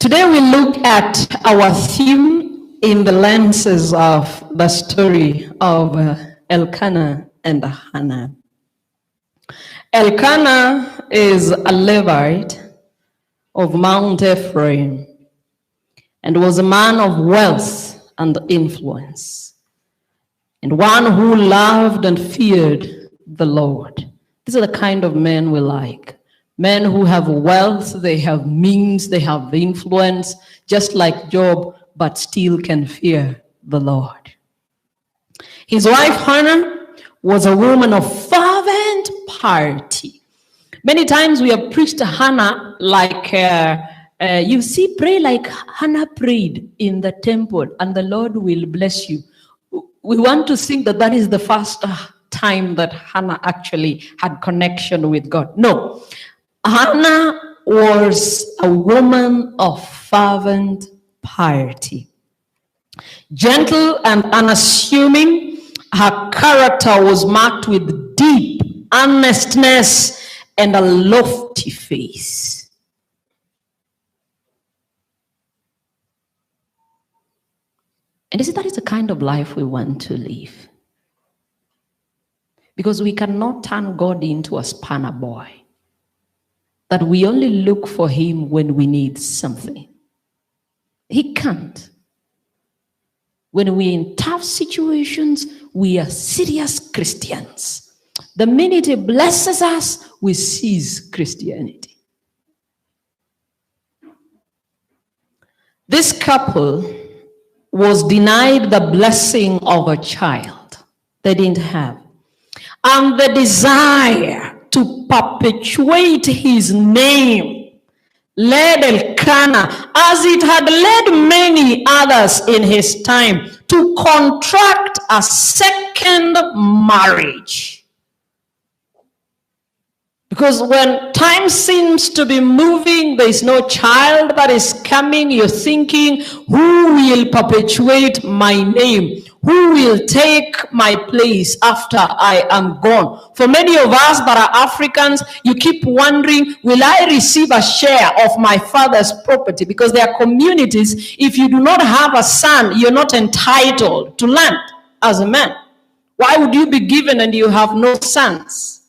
Today we look at our theme in the lenses of the story of Elkanah and Hannah. Elkanah is a Levite of Mount Ephraim and was a man of wealth and influence, and one who loved and feared the Lord. These are the kind of men we like. Men who have wealth, they have means, they have influence, just like Job, but still can fear the Lord. His wife Hannah was a woman of fervent piety. Many times we have preached Hannah like, pray like Hannah prayed in the temple and the Lord will bless you. We want to think that that is the first time that Hannah actually had connection with God. No. Hannah was a woman of fervent piety. Gentle and unassuming, her character was marked with deep earnestness and a lofty face. And that is the kind of life we want to live. Because we cannot turn God into a spanner boy, that we only look for him when we need something. He can't. When we're in tough situations, we are serious Christians. The minute he blesses us, we cease Christianity. This couple was denied the blessing of a child they didn't have, and the desire to perpetuate his name led Elkanah, as it had led many others in his time, to contract a second marriage. Because when time seems to be moving, there is no child that is coming, you're thinking, who will perpetuate my name? Who will take my place after I am gone? For many of us that are Africans, you keep wondering, will I receive a share of my father's property? Because there are communities, if you do not have a son, you're not entitled to land as a man. Why would you be given and you have no sons?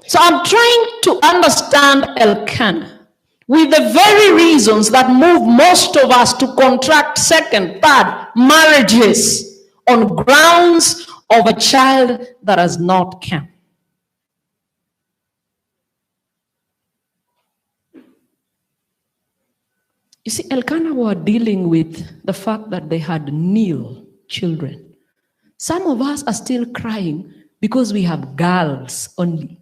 So I'm trying to understand Elkanah with the very reasons that move most of us to contract second, third marriages on grounds of a child that has not come. You see, Elkanah were dealing with the fact that they had nil children. Some of us are still crying because we have girls only.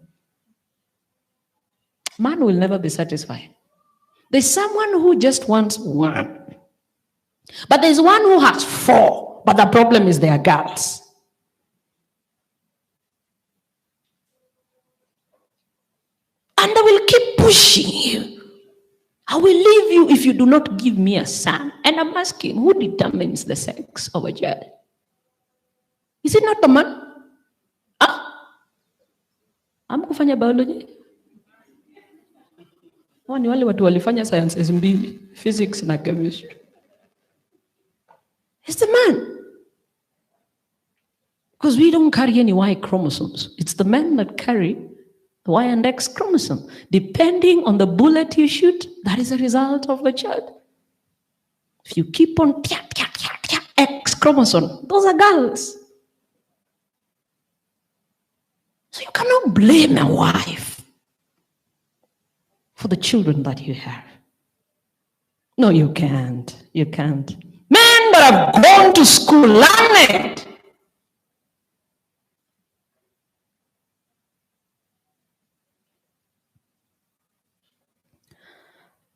Man will never be satisfied. There's someone who just wants one. But there's one who has four. But the problem is they are girls. And they will keep pushing you. I will leave you if you do not give me a son. And I'm asking, who determines the sex of a child? Is it not the man? I'm kufanya biology. Ni wale watu walifanya sciences mbili, physics na chemistry. It's the man. Because we don't carry any Y chromosomes. It's the men that carry the Y and X chromosome. Depending on the bullet you shoot, that is a result of the child. If you keep on X chromosome, those are girls. So you cannot blame a wife for the children that you have. No, you can't. You can't. Men that have gone to school, learned.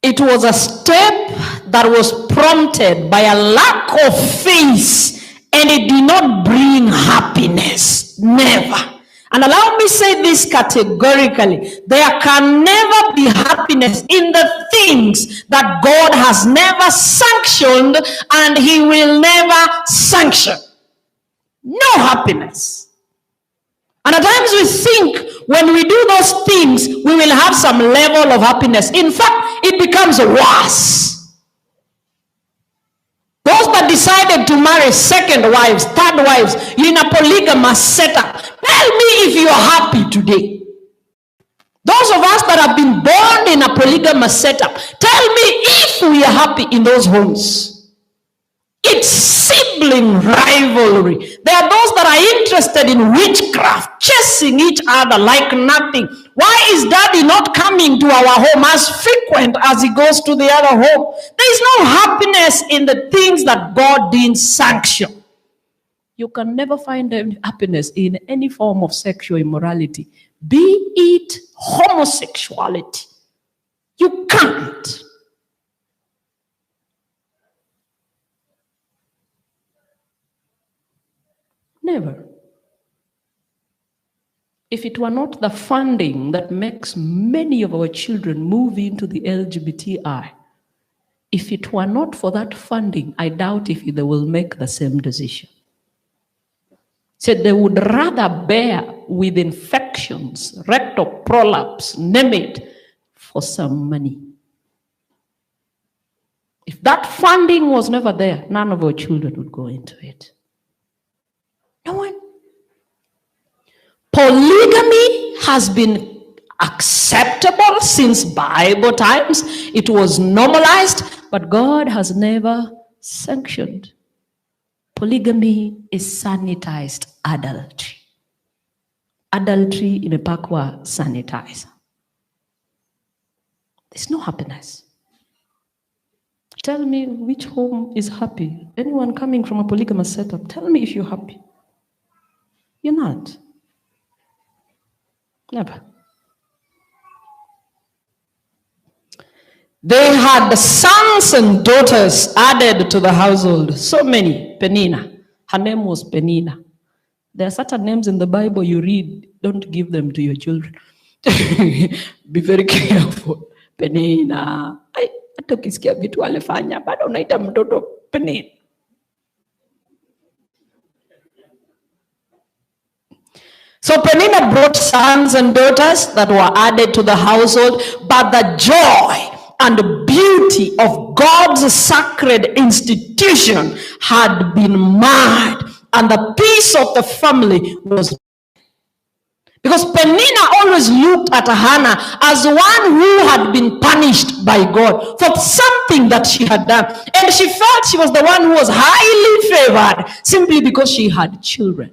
It was a step that was prompted by a lack of faith, and it did not bring happiness. Never. And allow me say this categorically. There can never be happiness in the things that God has never sanctioned and he will never sanction. No happiness. And at times we think when we do those things, we will have some level of happiness. In fact, it becomes worse. Those that decided to marry second wives, third wives, you're in a polygamous setup. Tell me if you're happy today. Those of us that have been born in a polygamous setup, tell me if we are happy in those homes. It's sibling rivalry. There are those that are interested in witchcraft, chasing each other like nothing. Why is daddy not coming to our home as frequent as he goes to the other home? There is no happiness in the things that God didn't sanction. You can never find happiness in any form of sexual immorality, be it homosexuality. You can't. Never. If it were not the funding that makes many of our children move into the LGBTI, if it were not for that funding, I doubt if they will make the same decision. So they would rather bear with infections, rectal prolapse, name it, for some money. If that funding was never there, none of our children would go into it. No one. Polygamy has been acceptable since Bible times. It was normalized, but God has never sanctioned. Polygamy is sanitized adultery. Adultery imepakwa sanitizer. There's no happiness. Tell me which home is happy. Anyone coming from a polygamous setup, tell me if you're happy. You're not. Never. They had sons and daughters added to the household. So many. Penina. Her name was Penina. There are certain names in the Bible you read, don't give them to your children. Be very careful. Penina. Hata ukisikia vitu alifanya, bado unaita mtoto Penina. So Penina brought sons and daughters that were added to the household, but the joy and the beauty of God's sacred institution had been marred, and the peace of the family was. Because Penina always looked at Hannah as one who had been punished by God for something that she had done. And she felt she was the one who was highly favored simply because she had children.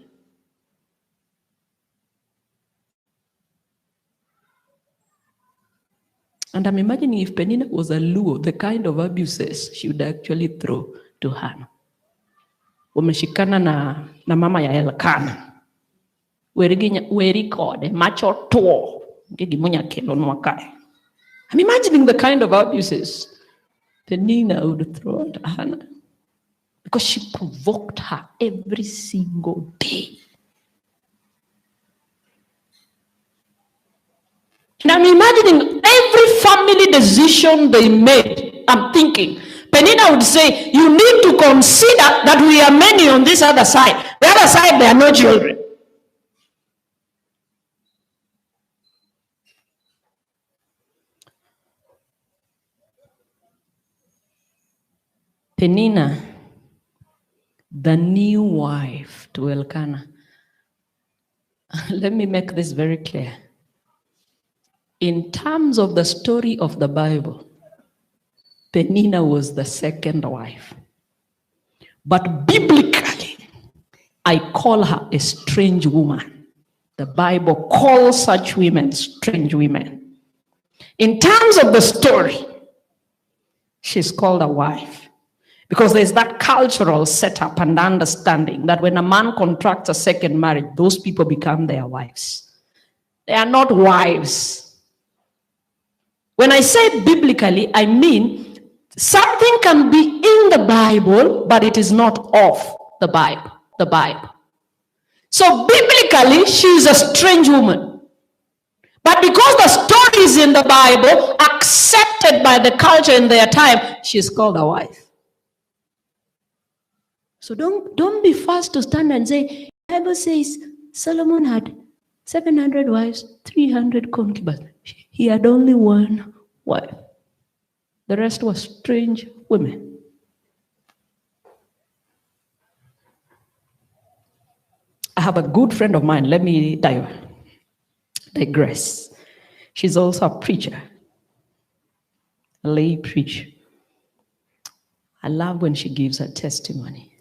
And I'm imagining if Penina was a Luo, the kind of abuses she would actually throw to Hannah. Wameshikana na mama ya Elkana. Werikode, macho to. I'm imagining the kind of abuses Penina would throw at Hannah. Because she provoked her every single day. And I'm imagining every family decision they made. I'm thinking, Penina would say, you need to consider that we are many on this other side. The other side, there are no children. Penina, the new wife to Elkanah. Let me make this very clear. In terms of the story of the Bible, Penina was the second wife. But biblically, I call her a strange woman. The Bible calls such women strange women. In terms of the story, she's called a wife. Because there's that cultural setup and understanding that when a man contracts a second marriage, those people become their wives. They are not wives. When I say biblically, I mean something can be in the Bible, but it is not of the Bible. So biblically, she is a strange woman. But because the story is in the Bible, accepted by the culture in their time, she's called a wife. So don't be fast to stand and say, the Bible says Solomon had 700 wives, 300 concubines. He had only one wife. The rest were strange women. I have a good friend of mine. Let me digress. She's also a preacher, a lay preacher. I love when she gives her testimony.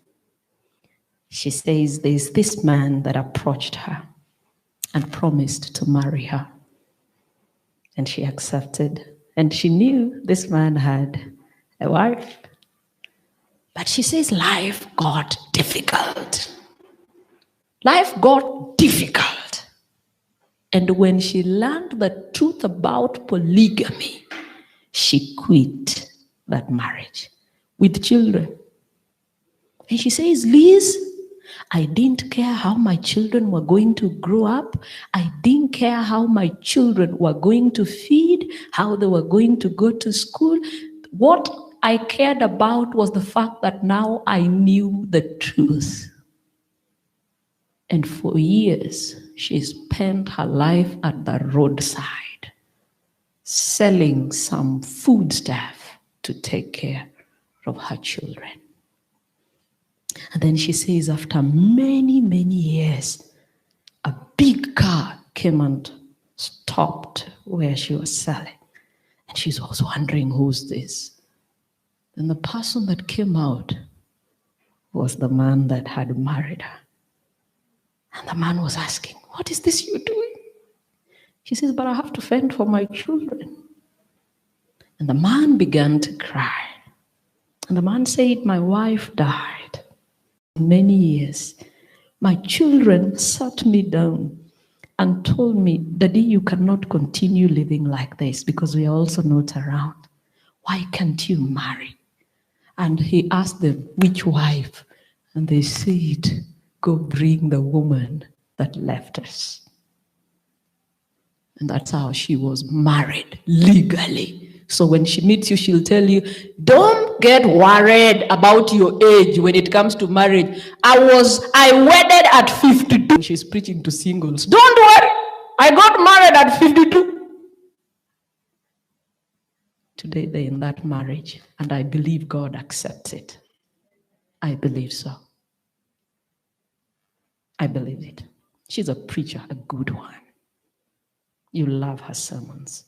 She says there's this man that approached her and promised to marry her. And she accepted. And she knew this man had a wife. But she says life got difficult. Life got difficult. And when she learned the truth about polygamy, she quit that marriage with children. And she says, Liz, I didn't care how my children were going to grow up. I didn't care how my children were going to feed, how they were going to go to school. What I cared about was the fact that now I knew the truth. And for years, she spent her life at the roadside, selling some food stuff to take care of her children. And then she says, after many, many years, a big car came and stopped where she was selling. And she's also wondering, who's this? Then the person that came out was the man that had married her. And the man was asking, what is this you're doing? She says, but I have to fend for my children. And the man began to cry. And the man said, my wife died many years. My children sat me down and told me, Daddy, you cannot continue living like this because we are also not around. Why can't you marry? And he asked them, which wife? And they said, go bring the woman that left us. And that's how she was married legally. So when she meets you, she'll tell you, don't get worried about your age when it comes to marriage. I wedded at 52. She's preaching to singles. Don't worry, I got married at 52. Today they're in that marriage, and I believe God accepts it. I believe so. I believe it. She's a preacher, a good one. You love her sermons.